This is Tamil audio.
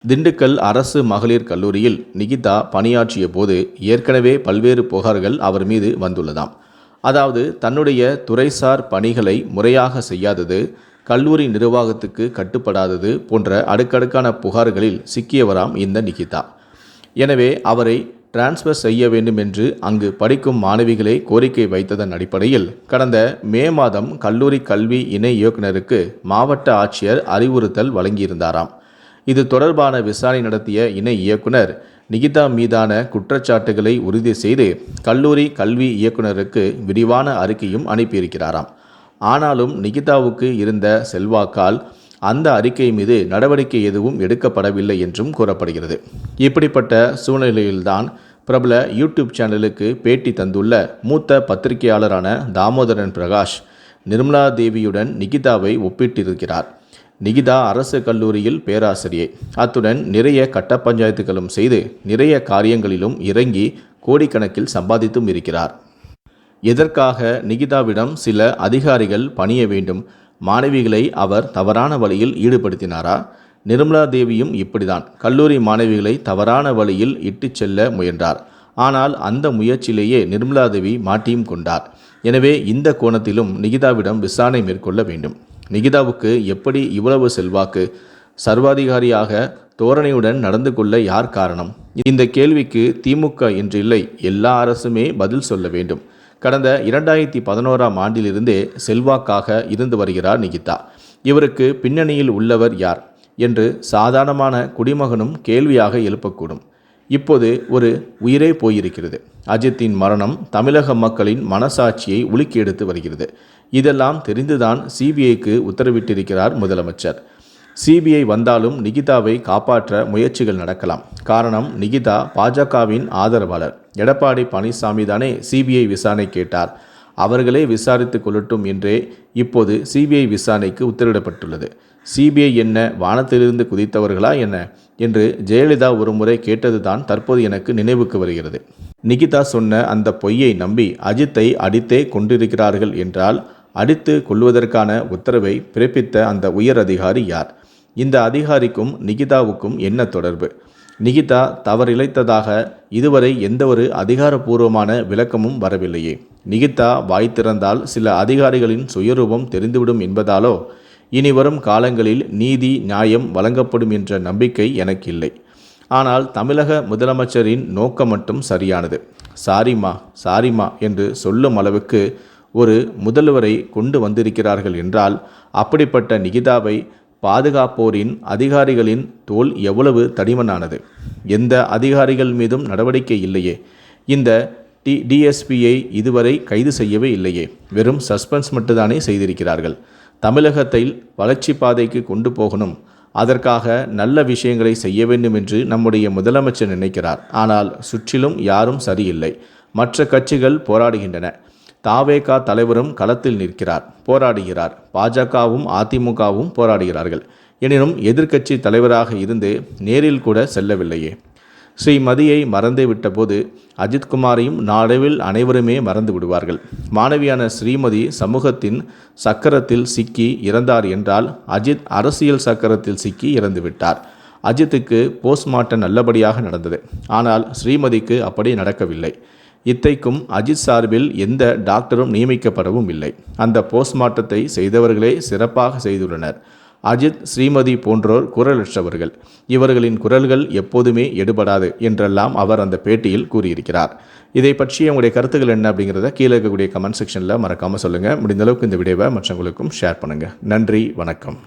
திண்டுக்கல் அரசு மகளிர் கல்லூரியில் நிகிதா பணியாற்றிய போது ஏற்கனவே பல்வேறு புகார்கள் அவர் மீது வந்துள்ளதாம். அதாவது தன்னுடைய துறைசார் பணிகளை முறையாக செய்யாதது, கல்லூரி நிர்வாகத்துக்கு கட்டுப்படாதது போன்ற அடுக்கடுக்கான புகார்களில் சிக்கியவராம் இந்த நிகிதா. எனவே அவரை டிரான்ஸ்ஃபர் செய்ய வேண்டும் என்று அங்கு படிக்கும் மாணவிகளே கோரிக்கை வைத்ததன் அடிப்படையில் கடந்த மே மாதம் கல்லூரி கல்வி இணை இயக்குநருக்கு மாவட்ட ஆட்சியர் அறிவுறுத்தல் வழங்கியிருந்தாராம். இது தொடர்பான விசாரணை நடத்திய இணை இயக்குனர் நிகிதா மீதான குற்றச்சாட்டுகளை உறுதி செய்து கல்லூரி கல்வி இயக்குநருக்கு விரிவான அறிக்கையும் அனுப்பியிருக்கிறாராம். ஆனாலும் நிகிதாவுக்கு இருந்த செல்வாக்கால் அந்த அறிக்கை மீது நடவடிக்கை எதுவும் எடுக்கப்படவில்லை என்றும் கூறப்படுகிறது. இப்படிப்பட்ட சூழ்நிலையில்தான் பிரபல யூடியூப் சேனலுக்கு பேட்டி தந்துள்ள மூத்த பத்திரிகையாளரான தாமோதரன் பிரகாஷ் நிர்மலா தேவியுடன் நிகிதாவை ஒப்பிட்டிருக்கிறார். நிகிதா அரசு கல்லூரியில் பேராசிரியை, அத்துடன் நிறைய கட்ட பஞ்சாயத்துகளும் செய்து நிறைய காரியங்களிலும் இறங்கி கோடிக்கணக்கில் சம்பாதித்தும் இருக்கிறார். எதற்காக நிகிதாவிடம் சில அதிகாரிகள் பணிய வேண்டும்? மாணவிகளை அவர் தவறான வழியில் ஈடுபடுத்தினாரா? நிர்மலா தேவியும் இப்படிதான் கல்லூரி மாணவிகளை தவறான வழியில் இட்டு செல்ல முயன்றார். ஆனால் அந்த முயற்சியிலேயே நிர்மலா தேவி மாட்டியும் கொண்டார். எனவே இந்த கோணத்திலும் நிகிதாவிடம் விசாரணை மேற்கொள்ள வேண்டும். நிகிதாவுக்கு எப்படி இவ்வளவு செல்வாக்கு? சர்வாதிகாரியாக தோரணையுடன் நடந்து கொள்ள யார் காரணம்? இந்த கேள்விக்கு திமுக என்றில்லை, எல்லா அரசுமே பதில் சொல்ல வேண்டும். கடந்த 2011ஆம் ஆண்டிலிருந்தே செல்வாக்காக இருந்து வருகிறார் நிகிதா. இவருக்கு பின்னணியில் உள்ளவர் யார் என்று சாதாரணமான குடிமகனும் கேள்வியாக எழுப்பக்கூடும். இப்போது ஒரு உயிரே போயிருக்கிறது. அஜித்தின் மரணம் தமிழக மக்களின் மனசாட்சியை உலுக்கி எடுத்து வருகிறது. இதெல்லாம் தெரிந்துதான் சிபிஐக்கு உத்தரவிட்டிருக்கிறார் முதலமைச்சர். சிபிஐ வந்தாலும் நிகிதாவை காப்பாற்ற முயற்சிகள் நடக்கலாம். காரணம், நிகிதா பாஜகவின் ஆதரவாளர். எடப்பாடி பழனிசாமி தானே சிபிஐ விசாரணை கேட்டார். அவர்களே விசாரித்து கொள்ளட்டும் என்றே இப்போது சிபிஐ விசாரணைக்கு உத்தரவிடப்பட்டுள்ளது. சிபிஐ என்ன வானத்திலிருந்து குதித்தவர்களா என்ன என்று ஜெயலலிதா ஒருமுறை கேட்டதுதான் தற்போது எனக்கு நினைவுக்கு வருகிறது. நிகிதா சொன்ன அந்த பொய்யை நம்பி அஜித்தை அடித்தே கொண்டிருக்கிறார்கள் என்றால் அடித்து கொள்வதற்கான உத்தரவை பிறப்பித்த அந்த உயர் அதிகாரி யார்? இந்த அதிகாரிக்கும் நிகிதாவுக்கும் என்ன தொடர்பு? நிகிதா தவறிழைத்ததாக இதுவரை எந்தவொரு அதிகாரப்பூர்வமான விளக்கமும் வரவில்லையே. நிகிதா வாய் திறந்தால் சில அதிகாரிகளின் சுயரூபம் தெரிந்துவிடும் என்பதாலோ இனி வரும் காலங்களில் நீதி நியாயம் வழங்கப்படும் என்ற நம்பிக்கை எனக்கு இல்லை. ஆனால் தமிழக முதலமைச்சரின் நோக்கம் மட்டும் சரியானது. சாரிமா என்று சொல்லும் அளவுக்கு ஒரு முதல்வரை கொண்டு வந்திருக்கிறார்கள் என்றால் அப்படிப்பட்ட நிகிதாவை பாதுகாப்போரின் அதிகாரிகளின் தோல் எவ்வளவு தடிமனானது? எந்த அதிகாரிகள் மீதும் நடவடிக்கை இல்லையே. இந்த டிஎஸ்பியை இதுவரை கைது செய்யவே இல்லையே. வெறும் சஸ்பென்ஸ் மட்டும்தானே செய்திருக்கிறார்கள். தமிழகத்தை வளர்ச்சி பாதைக்கு கொண்டு போகணும், அதற்காக நல்ல விஷயங்களை செய்ய வேண்டும் என்று நம்முடைய முதலமைச்சர் நினைக்கிறார். ஆனால் சுற்றிலும் யாரும் சரியில்லை. மற்ற கட்சிகள் போராடுகின்றன. தாவேகா தலைவரும் களத்தில் நிற்கிறார், போராடுகிறார். பாஜகவும் அதிமுகவும் போராடுகிறார்கள். எனினும் எதிர்க்கட்சி தலைவராக இருந்து நேரில் கூட செல்லவில்லையே. ஸ்ரீமதியை மறந்தே விட்டபோது அஜித்குமாரையும் நாளவில் அனைவருமே மறந்து விடுவார்கள். மாணவியான ஸ்ரீமதி சமூகத்தின் சக்கரத்தில் சிக்கி இறந்தார் என்றால் அஜித் அரசியல் சக்கரத்தில் சிக்கி இறந்துவிட்டார். அஜித்துக்கு போஸ்ட்மார்ட்டம் நல்லபடியாக நடந்தது. ஆனால் ஸ்ரீமதிக்கு அப்படி நடக்கவில்லை. இத்தைக்கும் அஜித் சார்பில் எந்த டாக்டரும் நியமிக்கப்படவும் இல்லை. அந்த போஸ்ட்மார்ட்டத்தை செய்தவர்களே சிறப்பாக செய்துள்ளனர். அஜித், ஸ்ரீமதி போன்றோர் குரலற்றவர்கள். இவர்களின் குரல்கள் எப்போதுமே எடுபடாது என்றெல்லாம் அவர் அந்த பேட்டியில் கூறியிருக்கிறார். இதை பற்றி உங்களுடைய கருத்துக்கள் என்ன அப்படிங்கிறத கீழே இருக்கக்கூடிய கமெண்ட் செக்ஷனில் மறக்காமல் சொல்லுங்கள். முடிந்த அளவுக்கு இந்த வீடியோவை மற்றவங்களுக்கும் ஷேர் பண்ணுங்கள். நன்றி, வணக்கம்.